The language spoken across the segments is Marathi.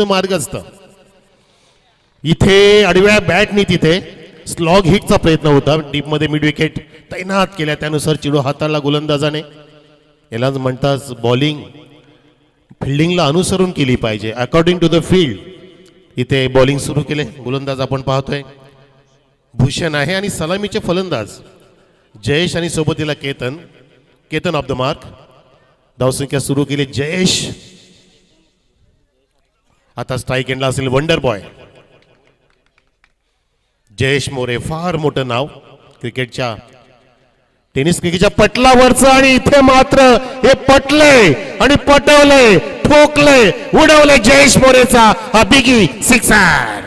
मार्गस्थ इथे आडव्या बॅटनी तिथे स्लॉग हिटचा प्रयत्न होता. डीप मध्ये मिड विकेट तैनात केल्या, त्यानुसार चिडू हाताळला गोलंदाजाने. यालाच म्हणतात बॉलिंग फिल्डिंगला अनुसरून केली पाहिजे, अकॉर्डिंग टू द फील्ड. इथे बॉलिंग सुरू केले गोलंदाज आपण पाहतोय भूषण आहे आणि सलामीचे फलंदाज जयेश आणि सोबतीला Ketan. Ketan of the mark. धावसंख्या सुरू केली जयेश. आता स्ट्राईक एंडला असेल वंडर बॉय जयेश मोरे. फार मोठं नाव क्रिकेटच्या टेनिस क्रिकेटच्या पटलावरचं, आणि इथे मात्र हे पटलंय आणि पटवलंय, ठोकलंय, उडवलंय जयेश मोरेचा हा बिगी सिक्सर.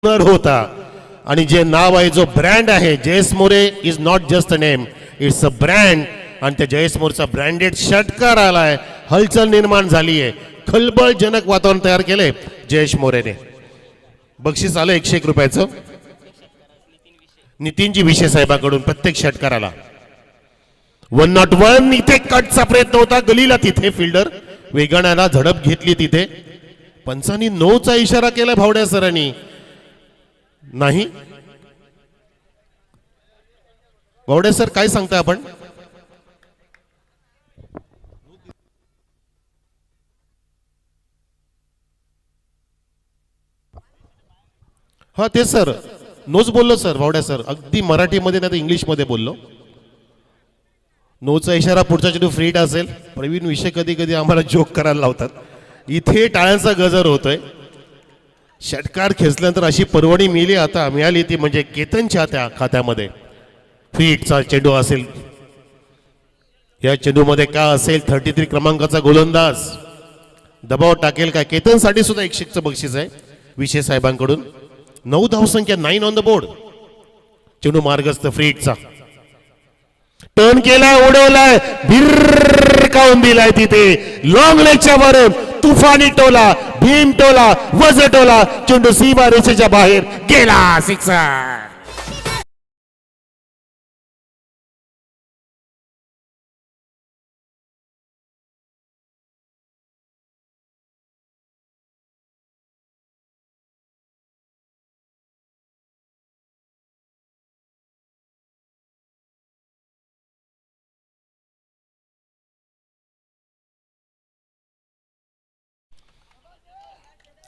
होता आणि जे नाव आहे, जो ब्रँड आहे Jayesh More is not just a name, it's a brand. आणि त्या जयेश मोरेचा ब्रँडेड षटकार आलाय, हलचल निर्माण झाली आहे, खळबळजनक वातावरण तयार केलंय जयेश मोरेने. बक्षीस आलं 101 रुपयाचं नितीनजी विशे साहेबांकडून प्रत्येक षटकाराला. 101. इथे कटचा प्रयत्न होता गलीला, तिथे फिल्डर वेगाण्याला झडप घेतली. तिथे पंचांनी 9चा इशारा केला भावड्या सरांनी. नाही भावडे सर काय सांगताय आपण? हा ते सर नोच बोललो सर, भावड्या सर अगदी मराठीमध्ये नाही तर इंग्लिशमध्ये बोललो. नोचा इशारा पुढचा चेंडू फ्रीट असेल. प्रवीण विषय कधी कधी आम्हाला जोक करायला लावतात. इथे टाळ्यांचा गजर होतोय. षटकार खेचल्यानंतर अशी परवणी मिळाली ती म्हणजे केतनच्या त्या खात्यामध्ये. फीटचा चेंडू असेल, या चेंडूमध्ये का असेल 33 क्रमांकाचा गोलंदाज दबाव टाकेल का? केतनसाठी सुद्धा 101चं बक्षीस आहे विशे साहेबांकडून. 9 धावसंख्या, 9 ऑन द बोर्ड. चेंडू मार्गस्थ फ्रीटचा टर्न केलाय, उडवलाय, भिरकावून दिलाय तिथे लॉंग लेगच्या वरून. तुफानी टोला, भीम टोला, वज टोला, चेंडू सीमा रेषेच्या बाहेर गेला. सिक्सर.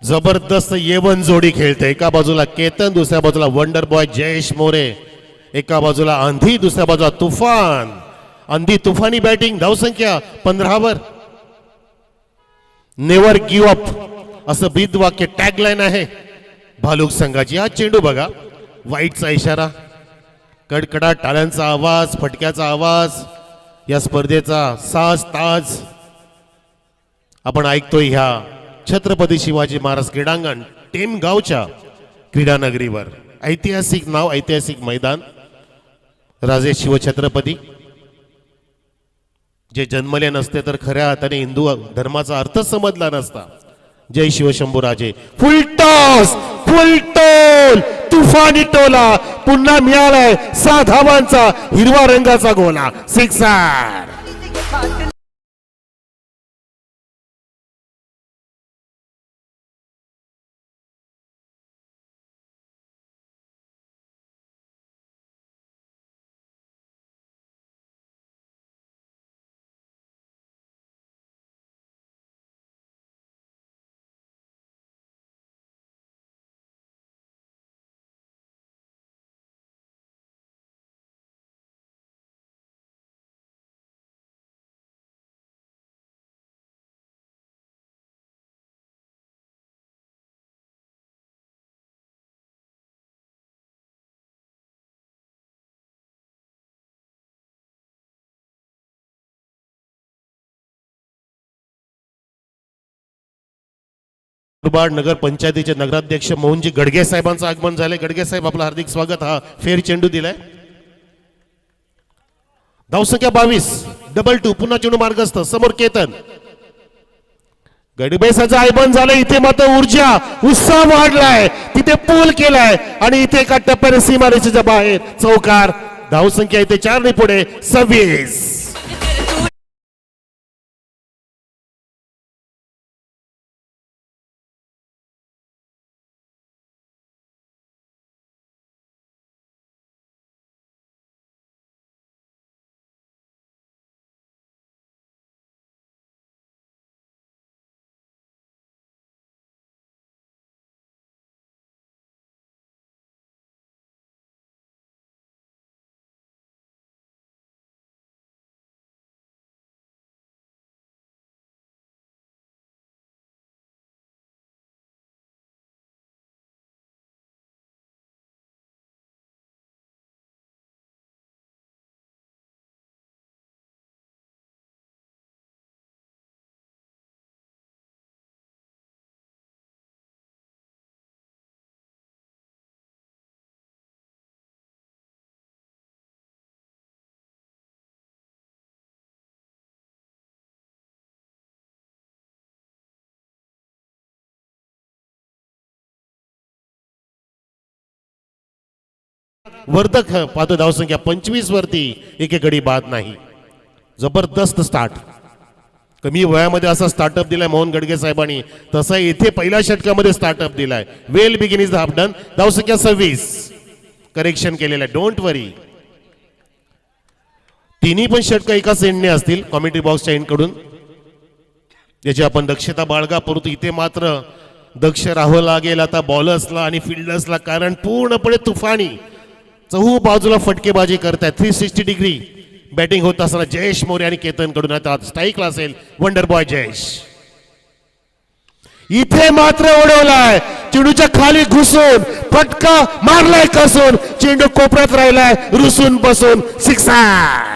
जबरदस्त येवन जोडी खेळते. एका बाजूला केतन, दुसऱ्या बाजूला वंडर बॉय जयेश मोरे. एका बाजूला आंधी, दुसऱ्या बाजूला तुफान. आंधी तुफानी बॅटिंग. धावसंख्या 15वर. नेव्हर गिव्ह अप असं ब्रीद वाक्य टॅगलाईन आहे भालुक संघाची. हा चेंडू बघा, वाईटचा इशारा, कडकडाट टाळ्यांचा आवाज, फटक्याचा आवाज, या स्पर्धेचा साज ताज आपण ऐकतोय ह्या छत्रपती शिवाजी महाराज क्रीडांगण टेमगावच्या क्रीडानगरीवर. ऐतिहासिक नाव, ऐतिहासिक मैदान. राजे शिवछत्रपती जे जन्मले नसते तर खऱ्या अर्थाने हिंदू धर्माचा अर्थ समजला नसता. जय शिवशंभूराजे. फुल टॉस, फुल टोल, तुफानी टोला. पुन्हा मिळालाय 6 धावांचा हिरवा रंगाचा गोला. सिक्सर. नगर पंचायतीचे नगराध्यक्ष मोहनजी गडगे साहेबांचं आगमन झाले. गडगे साहेब आपलं हार्दिक स्वागत. हा फेर चेंडू दिलाय. धावसंख्या 22. डबल 2. पुन्हा चेंडू मार्गस्थ. समोर केतन. गडबेसाचं आयबन झालं. इथे मात्र ऊर्जा उत्साह वाढलाय, तिथे पूल केलाय आणि इथे एका टप्प्याने सीमारेषेच्या बाहेर चौकार. धावसंख्या इथे 4 ने पुढे 26. वर्धक पाहतो धावसंख्या 25 वरती एकेकडे बाद नाही. जबरदस्त स्टार्ट. कमी वयामध्ये असा स्टार्टअप दिलाय मोहन गडगे साहेबांनी, तसा इथे पहिल्या षटकामध्ये स्टार्टअप दिलाय. Well begin is the half done. धावसंख्या 26. करेक्शन केलेलं आहे, डोंट वरी. तिन्ही पण षटक एकाच एंडने असतील कॉमेंट्री बॉक्सच्या एंड कडून, याची आपण दक्षता बाळगा. परंतु इथे मात्र दक्ष राहावं लागेल आता बॉलर्सला आणि फिल्डर्सला, कारण पूर्णपणे तुफानी चहू बाजूला फटकेबाजी करतायत. 360 डिग्री बॅटिंग होत असताना जयेश मोरे आणि केतन कडून आता स्ट्राईकला असेल वंडर बॉय जयेश. इथे मात्र उडवलाय चेंडूच्या खाली घुसून, फटका मारलाय कसून, चेंडू कोपऱ्यात राहिलाय रुसून बसून. सिक्सर.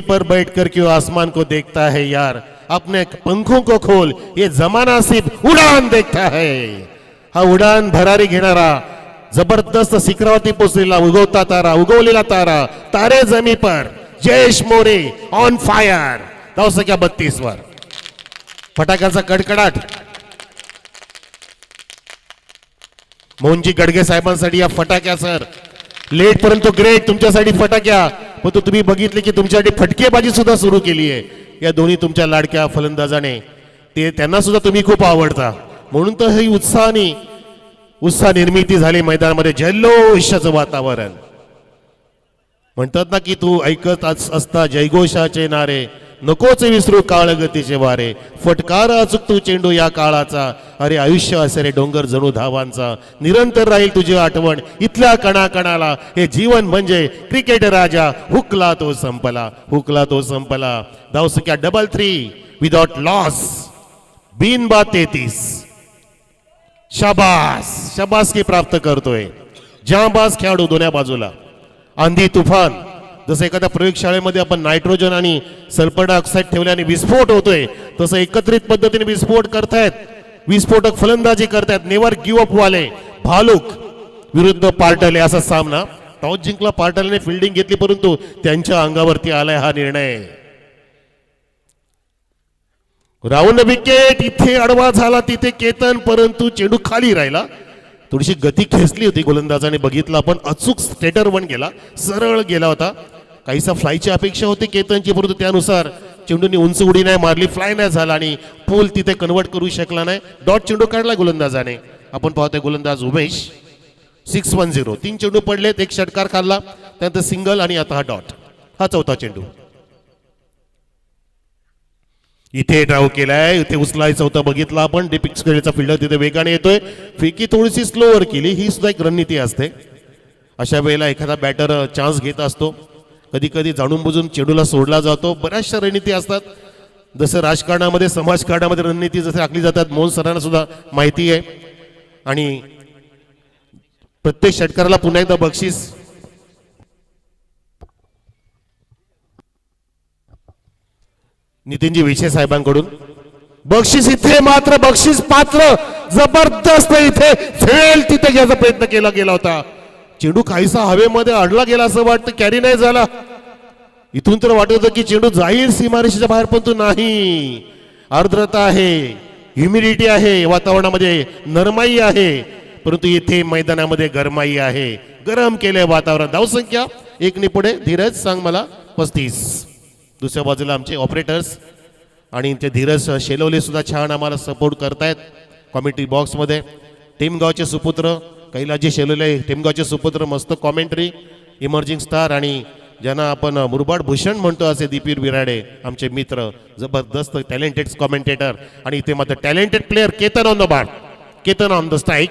पर बैठकर क्यों आसमान को देखता है यार, अपने पंखों को खोल, ये जमाना सिर्फ उडान देखता है. हा उडान भरारी घेणारा जबरदस्त शिखरावरती पोचलेला उगवता तारा, उगवलेला तारा, तारे जमी पर जयेश मोरे ऑन फायर. धावसंख्या 32 वर. फटाक्यांचा कडकडाट. मोहनजी गडगे साहेबांसाठी या फटाक्या सर लेट परंतु ग्रेट तुमच्यासाठी फटाक्या. पण तुम्ही बघितले की तुमच्यासाठी फटकेबाजी सुद्धा सुरू केली आहे या दोन्ही तुमच्या लाडक्या फलंदाजाने. ते त्यांना सुद्धा तुम्ही खूप आवडता, म्हणून तर ही उत्साह निर्मिती झाली मैदानामध्ये. जल्लोषाचं वातावरण. म्हणतात ना की तू ऐकत असता जयघोषाचे नारे, नकोच विसरू काळगतीचे वारे, फटकारा चुकतो चेंडू या काळाचा, अरे आयुष्य असे रे डोंगर जणू धावांचा, निरंतर राहील तुझी आठवण इथल्या कणाकणाला, हे जीवन म्हणजे क्रिकेट राजा, हुकला तो संपला, हुकला तो संपला. धावसंख्या 33 विदाउट लॉस. बिनबाद 33. शाबास शाबासकी प्राप्त करतोय जांबाज खेळाडू दोन्ही बाजूला. आंधी तुफान. जसं एखाद्या प्रयोगशाळेमध्ये आपण नायट्रोजन आणि सल्फर डायऑक्साईड ठेवल्याने विस्फोट होतोय, तसं एकत्रित पद्धतीने विस्फोट करतायत, विस्फोटक फलंदाजी करतायत. नेवर गिव्ह अप वाले भालूक विरुद्ध पार्टले असा सामना. टॉस जिंकला पार्टलने, फिल्डिंग घेतली, परंतु त्यांच्या अंगावरती आलाय हा निर्णय. Round wicket. इथे अडवा झाला तिथे केतन, परंतु चेंडू खाली राहिला. थोडीशी गती खेचली होती गोलंदाजाने, बघितलं आपण. अचूक स्टेटर वन गेला, सरळ गेला होता. काहीसा फ्लायची अपेक्षा होती केतनची, परंतु त्यानुसार चेंडूने उंच उडी नाही मारली, फ्लाय नाही झाला आणि पूल तिथे कन्वर्ट करू शकला नाही. डॉट चेंडू काढला गोलंदाजाने. आपण पाहतोय गोलंदाज उमेश. 6-1-0. 3 चेंडू पडलेत, एक षटकार खाल्ला, त्यानंतर सिंगल आणि आता हा डॉट. हा चौथा चेंडू. इथे ड्राव केलाय, इथे उचलायचा होता, बघितला आपण. डिपिक्स खेळचा फिल्डर तिथे वेगाने येतोय, फेकी थोडीशी स्लोवर केली. ही सुद्धा एक रणनीती असते. अशा वेळेला एखादा बॅटर चान्स घेत असतो, कधी कधी जाणून बुजून चेंडूला सोडला जातो. बऱ्याचशा रणनीती असतात, जसं राजकारणामध्ये समाजकारणामध्ये रणनीती जसे आखली जातात, मोहन सरांना सुद्धा माहिती आहे. आणि प्रत्येक षटकाराला पुन्हा एकदा बक्षीस. नितीनजी विषय साहेबांकडून बक्षीस इथे मात्र बक्षीस पात्र जबरदस्त इथे फेल तिथे घ्यायचा प्रयत्न केला गेला होता. चेंडू काहीसा हवेमध्ये अडला गेला असं वाटतं, कॅरी नाही झाला. इथून तर वाटत होतं की चेंडू जाईल सीमारेषेच्या बाहेर, पण तो नाही. आर्द्रता आहे, ह्युमिडिटी आहे, वातावरणामध्ये नरमाई आहे, परंतु इथे मैदानामध्ये गरमाई आहे. गरम केलंय वातावरण. धावसंख्या 1 पुढे. धीरज सांग मला. 35. दुसऱ्या बाजूला आमचे ऑपरेटर्स आणि ते धीरज शेलवले सुद्धा छान आम्हाला सपोर्ट करतायत कॉमेंट्री बॉक्समध्ये. टेमगावचे सुपुत्र कैलाजी शेलवले, टेमगावचे सुपुत्र, मस्त कॉमेंट्री, इमर्जिंग स्टार आणि ज्यांना आपण मुरबाड भूषण म्हणतो असे दीपवीर विराडे आमचे मित्र, जबरदस्त टॅलेंटेड कॉमेंटेटर. आणि इथे मात्र talented player Ketan on the bat, Ketan on the strike.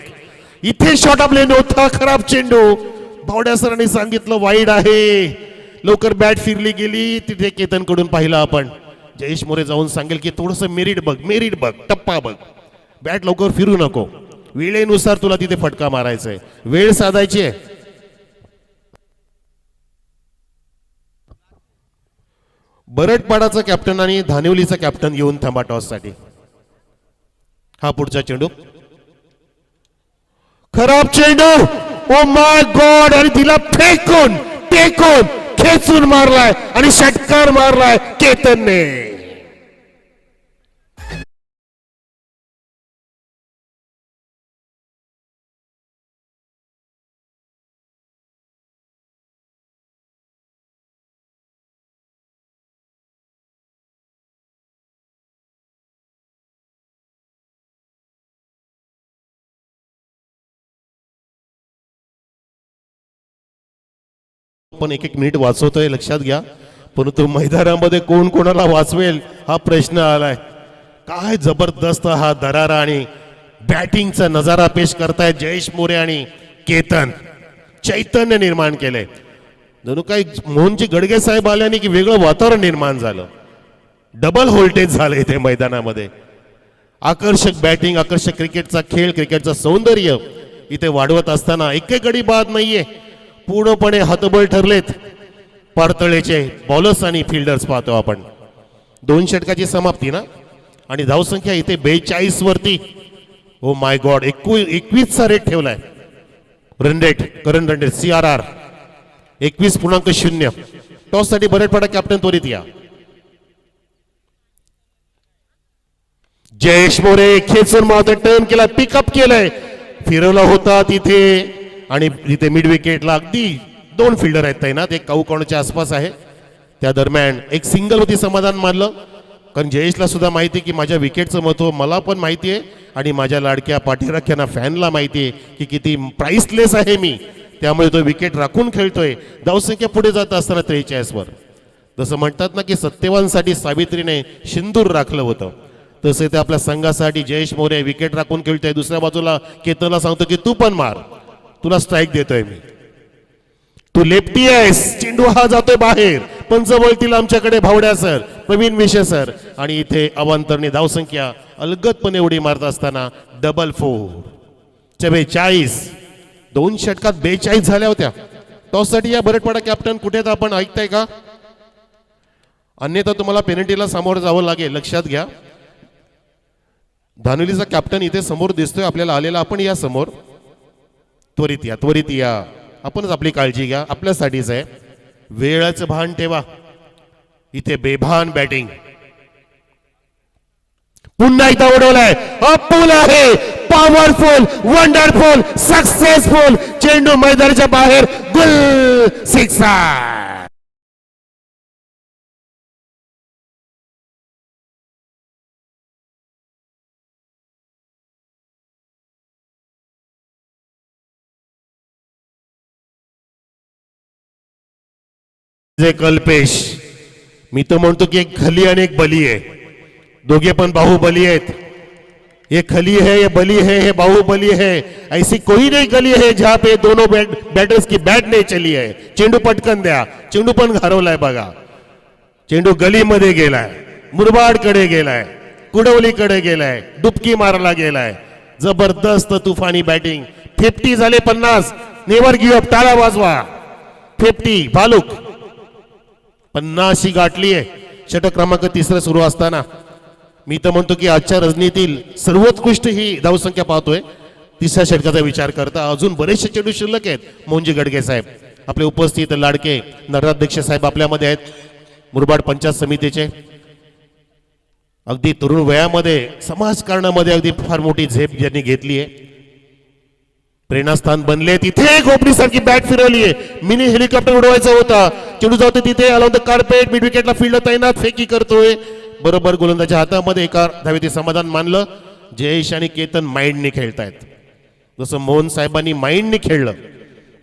इथे शॉट ऑफ लेन होता, खराब चेंडू. भावड्या सरांनी सांगितलं वाईड आहे, लवकर बॅट फिरली गेली. तिथे केतन कडून पाहिलं आपण. जयेश मोरे जाऊन सांगेल की थोडंसं मेरिट बघ, टप्पा बघ, बॅट लवकर फिरू नको, वेळेनुसार तुला तिथे फटका मारायचा आहे, वेळ साधायची आहे. बरडपाडाचा कॅप्टन आणि धानिवलीचा कॅप्टन येऊन थांबा टॉस साठी. हा पुढचा चेंडू, खराब चेंडू. ओ माय गॉड. आणि तिला फेकून टेकून खेचून मारलाय आणि षटकार मारलाय केतनने. पण 1-1 मिनिट वाचवतोय, लक्षात घ्या. परंतु मैदानामध्ये कोण कोणाला वाचवेल हा प्रश्न आलाय. काय जबरदस्त हा दरारा आणि बॅटिंगचा नजारा पेश करतायत जयेश मोरे आणि केतन. चैतन्य निर्माण केलंय. जणू काही मोहनजी गडगे साहेब आल्याने की वेगळं वातावरण निर्माण झालं. डबल व्होल्टेज झालं इथे मैदानामध्ये. आकर्षक बॅटिंग, आकर्षक क्रिकेटचा खेळ, क्रिकेटचं सौंदर्य इथे वाढवत असताना एकही गडी बाद नाहीये. पूर्णपणे हतबल ठरलेत पाडतळेचे बॉलर्स आणि फिल्डर्स. पाहतो आपण 2 षटकाची समाप्ती ना. आणि धावसंख्या इथे 42 वरती. Oh my God. 21चा रेट ठेवलाय. Run rate, current run rate CRR 21.0. Toss साठी बरडपाडा कॅप्टन त्वरित या. जयेश मोरे खेचून मारतोय, टर्न केला, पिकअप केलंय, फिरवला होता तिथे. आणि तिथे मिड विकेटला अगदी 2 फिल्डर आहेत तैनात. एक काऊकोणाच्या आसपास आहे. त्या दरम्यान एक सिंगल वरती समाधान मानलं, कारण जयेशला सुद्धा माहिती की माझ्या विकेटचं महत्व मला पण माहिती आहे आणि माझ्या लाडक्या पाठीराख्यांना फॅनला माहिती आहे की किती प्राइसलेस आहे मी. त्यामुळे तो विकेट राखून खेळतोय. धावसंख्या पुढे जात असताना 43 वर. जसं म्हणतात ना की सत्यवानसाठी सावित्रीने सिंदूर राखलं होतं, तसे ते आपल्या संघासाठी जयेश मोरे विकेट राखून खेळतोय. दुसऱ्या बाजूला केतनला सांगतो की तू पण मार, तुला स्ट्राईक देतोय मी, तू लेफ्टी आहेस. चेंडू हा जातोय बाहेर. पंच बोलतील आमच्याकडे भावड्या सर, प्रवीण विशे सर. आणि इथे अवांतरणी धावसंख्या अलगदपणे उडी मारत असताना डबल 4. 42. 2 षटकात 42 झाल्या होत्या. टॉस साठी या बरडपाडा कॅप्टन कुठे तर आपण ऐकताय का? अन्यथा तुम्हाला पेनल्टीला सामोरं जावं लागेल. लक्षात घ्या. धानुलीचा कॅप्टन इथे समोर दिसतोय आपल्याला आलेला. आपण या समोर. त्वरित या, त्वरित या. आपणच आपली काळजी घ्या, आपल्यासाठीच आहे. वेळाचं भान ठेवा. इथे बेभान बॅटिंग. पुन्हा एकदा उडवलाय. अपूल आहे, पॉवरफुल, वंडरफुल, सक्सेसफुल. चेंडू मैदानाच्या बाहेर. गुल सिक्सर. कल्पेश, मी तो म्हणतो की एक खली आणि एक बली आहे. दोघे पण बाहुबली आहेत. ये खली है, ये बली है, ये बाहुबली है. ऐसी कोई नहीं गली है जहां पे दोनों बैटर्स की बैट नहीं चली है. चेंडू पटकन द्या. चेंडू पण घारवलाय बघा. चेंडू गलीमध्ये गेलाय, मुरबाड कडे गेलाय, कुडवली कडे गेलाय, डुबकी मारला गेलाय. जबरदस्त तुफानी बॅटिंग. 50 झाले. 50. Never give up. टाळा वाजवा. 50 भालूक 50 गाठली आहे. षटक क्रमांक 3 सुरू असताना मी तर म्हणतो की आजच्या रजनीतील सर्वोत्कृष्ट ही धावसंख्या पाहतोय तिसऱ्या षटकाचा विचार करता. अजून बरेचसे चेंडू शिल्लक आहेत. मोहनजी गडगे साहेब आपले उपस्थित लाडके नगराध्यक्ष साहेब आपल्यामध्ये आहेत, मुरबाड पंचायत समितीचे. अगदी तरुण वयामध्ये समाजकारणामध्ये अगदी फार मोठी झेप ज्यांनी घेतली आहे, प्रेरणास्थान बनले. तिथे गोपडी सारखी बॅट फिरवली आहे, मिनी हेलिकॉप्टर उडवायचा होता, चेंडू जातो तिथे अलॉंग द कार्पेट, मिड विकेटला फील्ड तैनात, फेकी करतोय. बरोबर गोलंदाच्या हातामध्ये एका धावेचे समाधान मानलं. जयेश आणि केतन माइंडने खेळतायत. जसं मोहन साहेबांनी माइंडने खेळलं,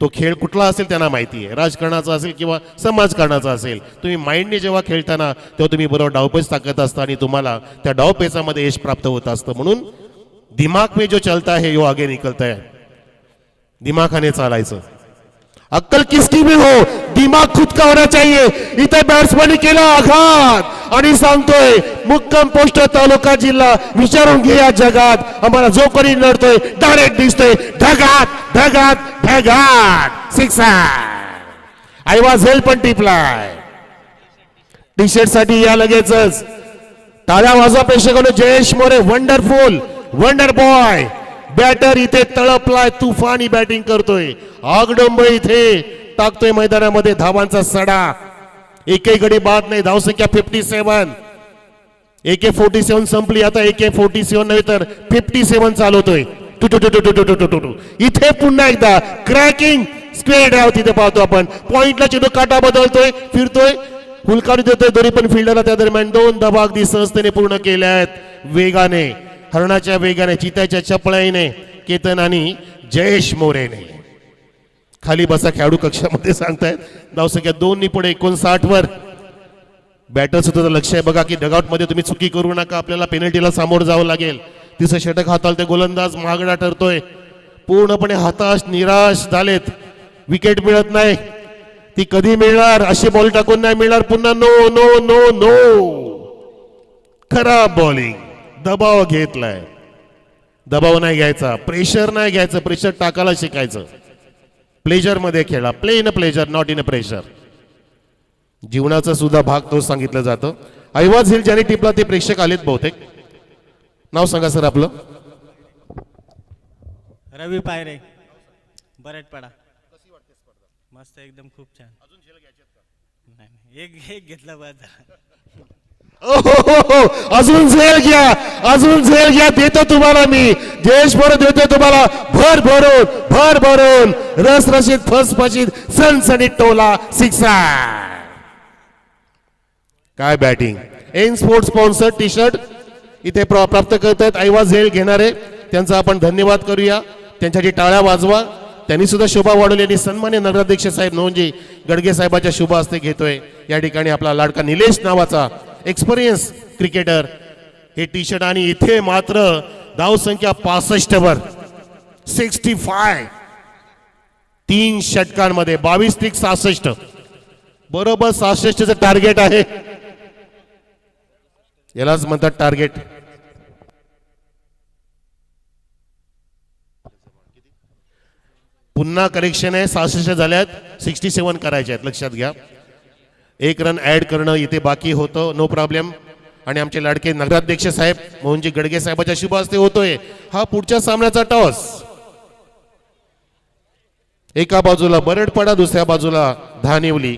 तो खेळ कुठला असेल त्यांना माहिती आहे, राजकारणाचा असेल किंवा समाजकारणाचा असेल. तुम्ही माइंडने जेव्हा खेळताना तेव्हा तुम्ही बरोबर डावपेच टाकत असता आणि तुम्हाला त्या डावपेचामध्ये यश प्राप्त होत असतं. म्हणून दिमाग में जो चलता है वो आगे निकलता है. दिमाखाने चालायचं. अक्कल किसकी भी हो, दिमाग खुद का होना चाहिए. इथे बॅट्समॅन केला आघात आणि सांगतोय मुक्काम पोस्ट तालुका जिल्हा विचारून घे या जगात आम्हाला जो कोणी लढतोय डायरेक्ट दिसतोय ढगात ढगात ढगात. सिक्सर. आय वॉज हेल्प पण टिपलाय. टी शर्ट साठी या लगेचच टाळ्या वाजवा प्रेक्षकांनो. Jayesh More wonderful wonder boy batter इथे तळपलाय, तुफानी बॅटिंग करतोय. आगडंब इथे टाकतोय मैदानामध्ये धावांचा सडा. एकही गडी बाद नाही. धावसंख्या 57. AK-47 संपली, आता AK-47 नव्हे तर 57 चालवतोय. इथे पुन्हा एकदा क्रॅकिंग स्क्वेअर ड्राइव्ह तिथे पाहतो आपण. पॉइंटला चेंडू काटा बदलतोय, फिरतोय, हुलकावणी देतोय दोन्ही पण फिल्डरला. त्या दरम्यान 2 धावा अगदी सहजतेने पूर्ण केल्या आहेत. वेगाने, हरणाच्या वेगाने, चिताच्या चपळाईने केतन आणि जयेश मोरेने. खाली बसा खेळाडू कक्षामध्ये सांगतायत. धावसंख्या 2 पुढे 59 वर. बॅटर सुद्धा लक्ष आहे बघा की डगआउट मध्ये तुम्ही चुकी करू नका, आपल्याला पेनल्टीला सामोरं जावं लागेल. तिसरं षटक हाताळते गोलंदाज महागडा ठरतोय. पूर्णपणे हताश निराश झालेत. विकेट मिळत नाही, ती कधी मिळणार, अशी बॉल टाकून नाही मिळणार. पुन्हा नो नो नो नो. खराब बॉलिंग. दबाव घेतलाय. दबाव नाही घ्यायचा, प्रेशर नाही घ्यायचं, प्रेशर टाकायला शिकायचं. प्लेजर मध्ये खेळा. Play in a pleasure, not in a pressure. जीवनाचा सुद्धा भाग तो सांगितलं जातं. ऐवाज हिल ज्याने टिपला ते प्रेक्षक आलेत बहुतेक. नाव सांगा सर आपलं. रवी पायरे, बरेटपाडा. मस्त एकदम, खूप छान. नाही एक घेतला बाद. अजून झेल घ्या, अजून झेल घ्या. देतो तुम्हाला मी जयेश मोरे, देतो तुम्हाला भर भरून रसरशीत फसफशीत सनसनीत टोला. सिक्सर. काय बॅटिंग. एन स्पोर्ट्स स्पॉन्सर टी शर्ट इथे प्राप्त करतायत ऐवाज झेल घेणारे. त्यांचा आपण धन्यवाद करूया. त्यांच्यासाठी टाळ्या वाजवा. त्यांनी सुद्धा शोभा वाढवली आणि सन्मान्य नगराध्यक्ष साहेब मोहनजी गडगे साहेबांच्या शुभ हस्ते घेतोय. या ठिकाणी आपला लाडका निलेश नावाचा एक्सपिरियन्स क्रिकेटर हे टी शर्ट. आणि इथे मात्र धावसंख्या 65 वर. 65. 3 षटकांमध्ये 22-66. बरोबर 66चं टार्गेट आहे. यालाच म्हणतात टार्गेट. पुन्हा करेक्शन आहे. 66 झाल्यात, 67 करायचे आहेत, लक्षात घ्या. 1 रन ऍड करणं इथे बाकी होतं. No problem. आणि आमचे लाडके नगराध्यक्ष साहेब मोहनजी गडगे साहेबांच्या शुभ हस्ते होतोय हा पुढच्या सामन्याचा टॉस. एका बाजूला बरडपाडा, दुसऱ्या बाजूला धानिवली,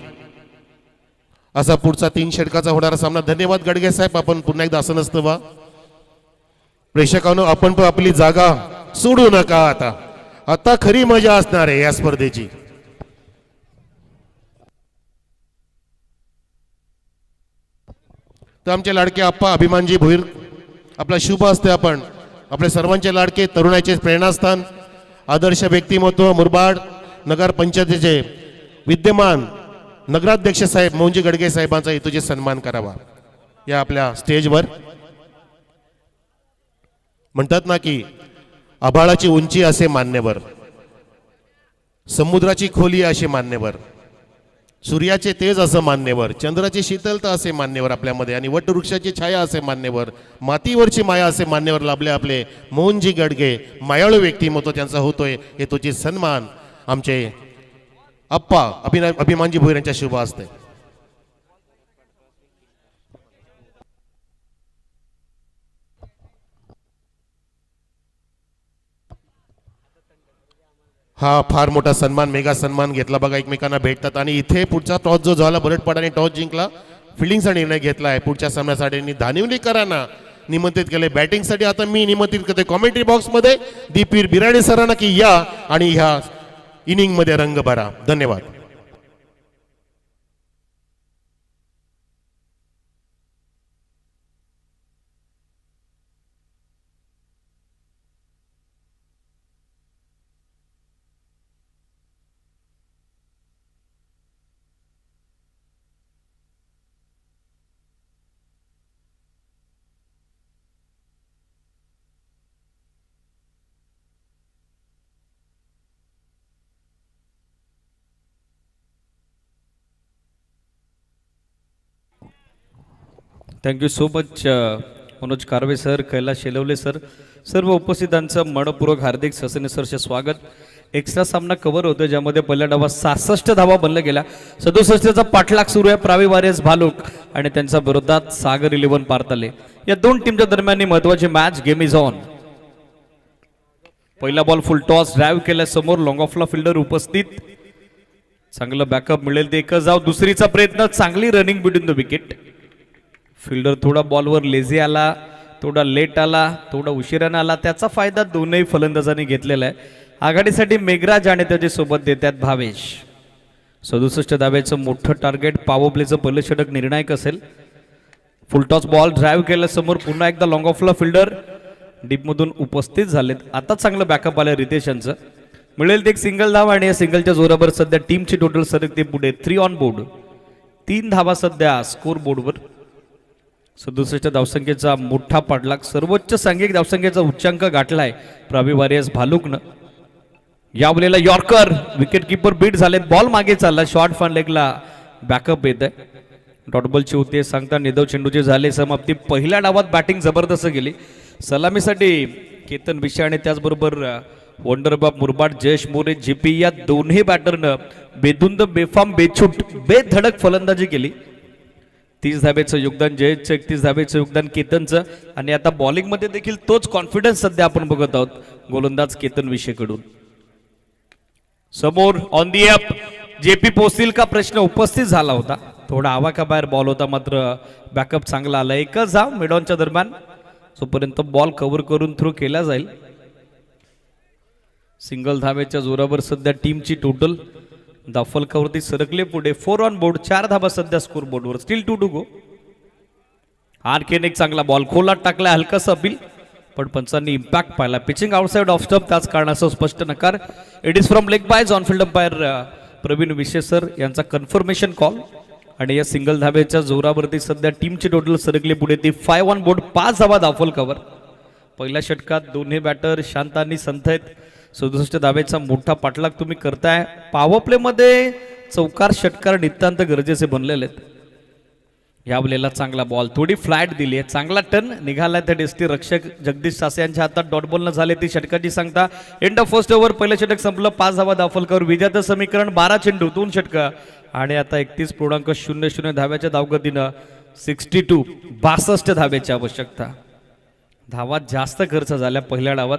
असा पुढचा 3 षटकाचा होणारा सामना. धन्यवाद गडगे साहेब. आपण पुन्हा एकदा असं नसतं वा. प्रेक्षकांनो आपण पण आपली जागा सोडू नका. आता खरी मजा असणार आहे या स्पर्धेची. तर आमचे लाडके आप्पा अभिमानजी भोईर आपला शुभ हस्ते आपण आपले सर्वांचे लाडके तरुणाचे प्रेरणास्थान आदर्श व्यक्तिमत्व मुरबाड नगर पंचायतीचे विद्यमान नगराध्यक्ष साहेब मोहनजी गडगे साहेबांचा हेतूचे सन्मान करावा या आपल्या स्टेजवर. म्हणतात ना की आभाळाची उंची असे मान्यवर, समुद्राची खोली असे मान्यवर, सूर्याचे तेज असं मान्यवर, चंद्राची शीतलता असे मान्यवर आपल्यामध्ये, आणि वटवृक्षाची छाया असे मान्यवर, मातीवरची माया असे मान्यवर लाभले आपले मोहनजी गडगे. मायाळू व्यक्तिमत्व त्यांचा होतोय हेतूचे सन्मान आमचे अप्पा अभिमानजी भोईर यांच्या शुभ हस्ते. हा फार मोठा सन्मान, मेगा सन्मान घेतला बघा, एकमेकांना भेटतात. आणि इथे पुढचा टॉस जो झाला बरटपाडाने टॉस जिंकला, फिल्डिंगचा निर्णय घेतला आहे. पुढच्या सामन्यासाठी धानिवलीकरांना निमंत्रित केले बॅटिंगसाठी. आता मी निमंत्रित करते कॉमेंट्री बॉक्समध्ये दीपवीर बिराडे सरांना की या आणि ह्या इनिंगमध्ये रंग भरा. धन्यवाद. Thank you so much Manoj Karve sir, Kailas Shelavale sir, सर्व उपस्थितांचं मनपूर्वक हार्दिक ससेने सरचे स्वागत. एक्स्ट्रा सामना कव्हर होतो ज्यामध्ये पहिल्या डावात 66 धावा बनल्या गेल्या. 67चा पाठलाग सुरू आहे. प्रावी वॉरियर्स भालुक आणि त्यांच्या विरोधात सागर 11 पारताले. या दोन टीमच्या दरम्यान महत्वाची मॅच. Game is on. पहिला बॉल फुल टॉस ड्राईव्ह केल्या समोर लॉंग ऑफला फिल्डर उपस्थित. चांगलं बॅकअप मिळेल ते एकच जाव. दुसरीचा प्रयत्न, चांगली running between the wicket. Fielder थोडा बॉलवर लेझी आला, थोडा लेट आला, थोडा उशिरानं आला. त्याचा फायदा दोनही फलंदाजांनी घेतलेला आहे. आघाडीसाठी मेघराज आणि त्याच्या सोबत देतात भावेश. 67 धाब्याचं मोठं टार्गेट. पॉवर प्लेचं पहिलं षटक निर्णायक असेल. फुलटॉस बॉल ड्राईव्ह केल्या समोर पुन्हा एकदा लॉंग ऑफला फिल्डर डीपमधून उपस्थित झालेत. आता चांगलं बॅकअप आलं रितेश यांचं. मिळेल ते एक सिंगल धाव आणि या सिंगलच्या जोरावर सध्या टीमची टोटल सरकते पुढे 3 ऑन बोर्ड. 3 धावा सध्या स्कोर बोर्डवर. 67 धावसंख्येचा मोठा पाठलाग. सर्वोच्च सांघिक धावसंख्येचा उच्चांक गाठलाय प्रावी वॉरियर्स भालुकनं. यावलेला यॉर्कर, विकेट किपर बीट झाले. बॉल मागे चालला. शॉर्ट फन लेगला बॅकअप येत आहे. डॉटबॉलची होते सांगता निधव चेंडूचे झाले समाप्ती. पहिल्या डावात बॅटिंग जबरदस्त गेली. सलामीसाठी केतन विषय आणि त्याचबरोबर वंडरबाब मुरबाड, जयेश मोरे, जेपी या दोन्ही बॅटरनं बेधुंद, बेफाम, बेछूट, बेधडक फलंदाजी केली. 30 धाब्याचं योगदान जयेशचं, 31 धाब्याचं योगदान केतनचं. आणि आता बॉलिंगमध्ये देखील तोच कॉन्फिडन्स सध्या आपण बघत आहोत गोलंदाज केतन विषयकडून. समोर ऑन दी अप जेपी पोहोचतील का प्रश्न उपस्थित झाला होता. थोडा आवाका बाहेर बॉल होता, मात्र बॅकअप चांगला आला. एकच धाव मिडॉनच्या दरम्यान. जोपर्यंत बॉल कव्हर करून थ्रू केला जाईल. सिंगल धाब्याच्या जोरावर सध्या टीमची टोटल धावफलकावरती सरकले पुढे 4 ऑन बोर्ड. 4 धाबा सध्या स्कोर बोर्डवर. Still 2 to go. आणखीन एक चांगला बॉल खोलात टाकला. हलकासा अपील पण पंचांनी इम्पॅक्ट पाहिला. पिचिंग आउटसाइड ऑफ स्टंप, त्याच कारणासह स्पष्ट नकार. It is from leg byes. On field umpire Praveen Vishe sir यांचा कन्फर्मेशन कॉल. आणि या सिंगल धाब्याच्या जोरावरती सध्या टीमची टोटल सरकली पुढे ती 5 ऑन बोर्ड. 5 धाबा धावफलकावर. पहिल्या षटकात दोन्ही बॅटर शांत आणि संथ आहेत. 67 धाब्याचा मोठा पाठलाग तुम्ही करताय. पॉवर प्ले मध्ये चौकार षटकार नितांत गरजेचे बनलेले आहेत. यावलेला चांगला बॉल, थोडी फ्लॅट दिली आहे. चांगला टर्न निघाला. त्या डेस्टी रक्षक जगदीश सासे यांच्या हातात डॉट बॉल न झाले ती षटकाची सांगता. End of first over. पहिलं षटक संपलं. 5 धावा धावफलकावर. विजेतं समीकरण 12 चेंडू 2 षटकं आणि आता 31.00 धाव्याच्या धावगतीनं 62 धाब्याची आवश्यकता. धावा जास्त खर्च झाल्या पहिल्या डावात.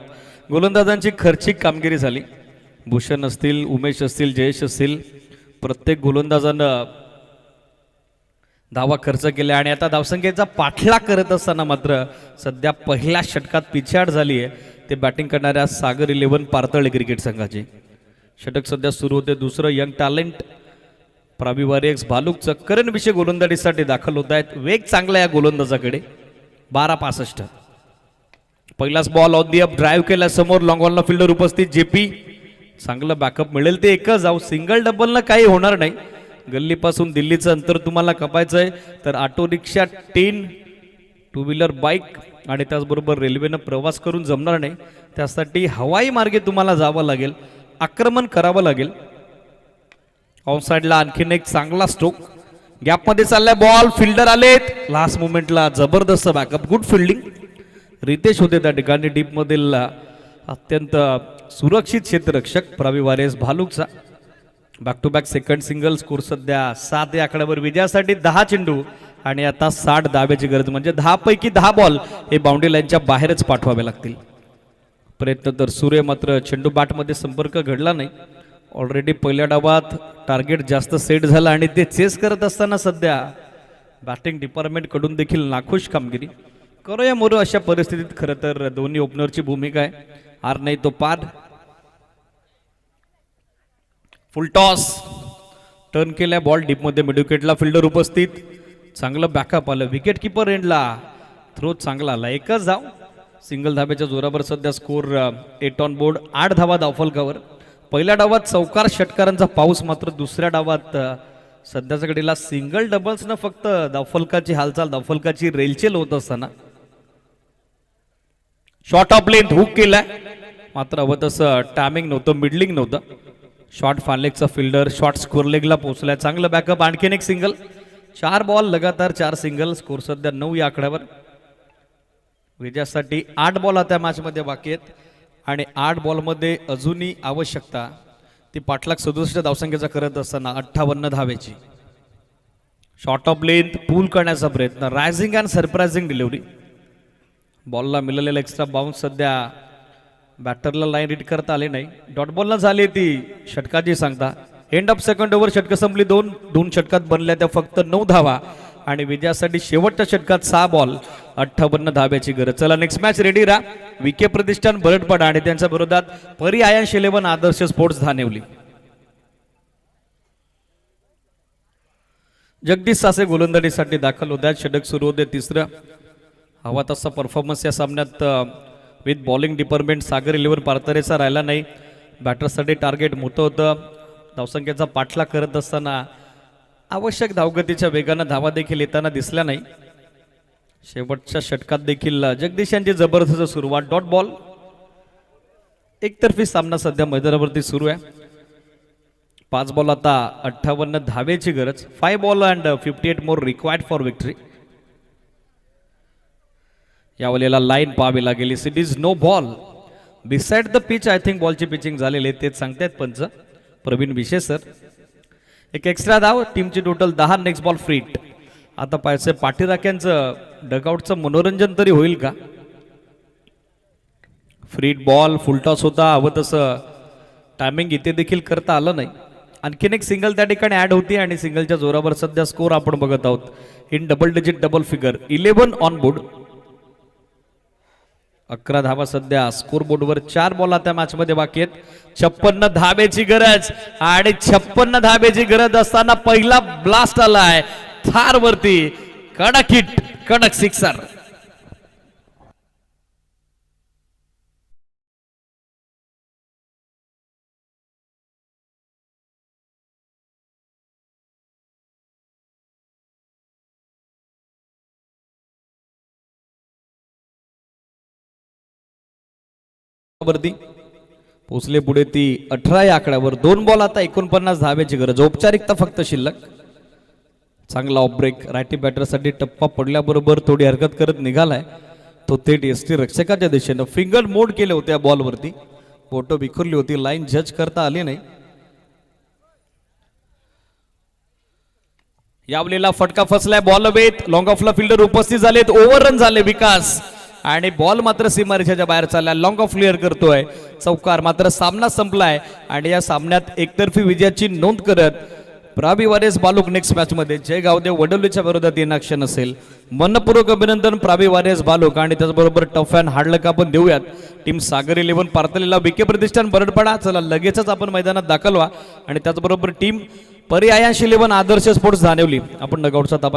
गोलंदाजांची खर्चिक कामगिरी झाली. भूषण असतील, उमेश असतील, जयेश असतील, प्रत्येक गोलंदाजानं धावा खर्च केल्या. आणि आता धावसंख्येचा पाठलाग करत असताना मात्र सध्या पहिल्या षटकात पिछाड झाली आहे ते बॅटिंग करणाऱ्या सागर 11 पारतळे क्रिकेट संघाची. षटक सध्या सुरू होते. दुसरं यंग टॅलेंट प्रावी वॉरियर्स भालुकचं करण विषय गोलंदाजीसाठी दाखल होत आहेत. वेग चांगला या गोलंदाजाकडे. 12-65. पहिलाच ball on the up drive केला समोर. लॉंग ऑनला फिल्डर उपस्थित. जेपी चांगलं बॅकअप मिळेल ते एकच जाऊ. सिंगल डबलनं काही होणार नाही. गल्लीपासून दिल्लीचं अंतर तुम्हाला कापायचं आहे तर auto rickshaw, 10 two wheeler, bike आणि त्याचबरोबर रेल्वेनं प्रवास करून जमणार नाही. त्यासाठी हवाई मार्गे तुम्हाला जावं लागेल. आक्रमण करावं लागेल. ऑफसाईडला आणखीन एक चांगला स्ट्रोक. गॅपमध्ये चाललाय बॉल. फिल्डर आलेत. लास्ट मोमेंटला जबरदस्त बॅकअप. Good fielding. रितेश होते त्या ठिकाणी. डीपमधील अत्यंत सुरक्षित क्षेत्ररक्षक प्रावी वॉरियर्स भालुकचा. Back to back second single. Score सध्या 7 या आकड्यावर. विजयासाठी 10 चेंडू आणि आता 60 धाब्याची गरज. म्हणजे 10 पैकी 10 बॉल हे बाउंड्री लाईनच्या बाहेरच पाठवावे लागतील. प्रयत्न तर सूर्य, मात्र चेंडू बॅटमध्ये संपर्क घडला नाही. ऑलरेडी पहिल्या डावात टार्गेट जास्त सेट झालं आणि ते चेस करत असताना सध्या बॅटिंग डिपार्टमेंटकडून देखील नाखुश कामगिरी. करूया मोरू अशा परिस्थितीत खरं तर दोन्ही ओपनरची भूमिका आहे, हार नाही तो पार. फुल टॉस टर्न केल्या, बॉल डीपमध्ये मिड विकेटला, फिल्डर उपस्थित, चांगलं बॅकअप आलं, विकेट किपर एंडला थ्रो चांगला आला, एकच धाव. सिंगल धाब्याच्या जोरावर सध्या स्कोर 8 ऑन बोर्ड, 8 धावा धावफलकावर. पहिल्या डावात चौकार षटकारांचा पाऊस, मात्र दुसऱ्या डावात सध्याच्या घडीला सिंगल डबल्स न फक्त धावफलकाची हालचाल, धावफलकाची रेलचेल होत असताना शॉर्ट ऑफ लेंथ हुक केलाय, मात्र हवं तसं टायमिंग नव्हतं, मिडलिंग नव्हतं. शॉर्ट फानलेगचा फिल्डर शॉर्ट स्कोर लेगला पोहोचलाय, चांगलं बॅकअप, आणखीन एक सिंगल. 4 बॉल लगातार 4 सिंगल, स्कोर सध्या 9 या आकड्यावर. विजयासाठी 8 बॉल आता मॅचमध्ये बाकी आहेत आणि 8 बॉलमध्ये अजूनही आवश्यकता ती पाठलाग 67 धावसंख्येचा करत असताना 58 धावेची. शॉर्ट ऑफ लेंथ पूल करण्याचा प्रयत्न, रायझिंग अँड सरप्रायझिंग डिलिव्हरी. बॉलला मिळालेला एक्स्ट्रा बाउन्स सध्या बॅटरला लाईन रीड करता आले नाही. डॉट बॉलला झाली ती षटकाची सांगता. एंड ऑफ सेकंड ओव्हर षटकं संपली, दोन षटकात बनल्या त्या फक्त 9 धावा आणि विजयासाठी शेवटच्या षटकात 6 बॉल 58 धाब्याची गरज. चला नेक्स्ट मॅच रेडी राहा. विके प्रतिष्ठान बरडपाडा आणि त्यांच्या विरोधात परी आयन्स 11 आदर्श स्पोर्ट्स धानेवली. जगदीश सासे गोलंदाजीसाठी दाखल होत्या. षटक सुरू होते तिसरं. हवा तसा परफॉर्मन्स या सामन्यात विथ बॉलिंग डिपार्टमेंट सागर 11 पारतरेचा राहिला नाही. बॅटरसाठी टार्गेट मोठं होतं. धावसंख्येचा पाठलाग करत असताना आवश्यक धावगतीच्या वेगानं धावा देखील येताना दिसल्या नाही. शेवटच्या षटकात देखील जगदीश यांची जबरदस्त सुरुवात. डॉट बॉल, एकतर्फी सामना सध्या मैदानावरती सुरू आहे. 5 बॉल आता 58 धावेची गरज. 5 ball and 58 more required for victory. यावेळेला लाईन पाहावी लागेल. It is no ball beside the pitch. I think बॉलची पिचिंग झालेली आहे, तेच सांगतायत पंच प्रवीण विशे सर. एक एक्स्ट्रा धाव, टीमची टोटल 10. Next ball फ्रीट. आता पाहिजे पाठीराख्यांचं डगआउटचं मनोरंजन तरी होईल का. फ्रीट बॉल, फुलटॉस होता, हवं तसं टायमिंग इथे देखील करता आलं नाही. आणखीन एक सिंगल त्या ठिकाणी ऍड होती आणि सिंगलच्या जोरावर सध्या स्कोर आपण बघत आहोत in double digit double figure 11 on board. 11 धावा सध्या स्कोर बोर्डवर. 4 बॉल आता मॅचमध्ये बाकी आहेत. 56 धाबेची गरज आणि 56 धाबेची गरज असताना पहिला ब्लास्ट आलाय थार वरती. कडक हिट, कडक सिक्सर. वरती पोचले पुढे ती 18 या आकड्यावर. 2 बॉल आता 49 धाब्याची गरज. औपचारिकता फक्त शिल्लक. चांगला ऑफ ब्रेक रायटी बॅटरसाठी. टप्पा पडल्याबरोबर थोडी हरकत करत निघालाय तो थेट एसटी रक्षकाच्या दिशेनं. फिंगर मोड केले होते या बॉलवरती. फोटो विखुरली होती, लाईन जज करता आली नाही. यावेळेला फटका फसलाय. बॉल वेत लॉंग ऑफला फिल्डर उपस्थित झालेत. ओव्हररन झाले विकास आणि बॉल मात्र सीमारेषेच्या बाहेर चालला. लॉंग ऑफ क्लिअर करतोय चौकार. मात्र सामना संपलाय आणि या सामन्यात एकतर्फी विजयाची नोंद करत प्राबी वारेस बालुक नेक्स्ट मॅच मध्ये जय गावदेव वडवलीच्या विरोधात इनॅक्शन असेल. मनपूर्वक अभिनंदन प्राबी वारेस बालुक. आणि त्याचबरोबर टफ अँड हार्ड लक आपण देऊयात टीम सागर 11 पारतलेला विके प्रतिष्ठान बरडपाडा. चला लगेचच आपण मैदानात दाखल व्हा आणि त्याचबरोबर टीम परी आयन्स 11 आदर्श स्पोर्ट्स धानेवली आपण डगआउटचा ताबा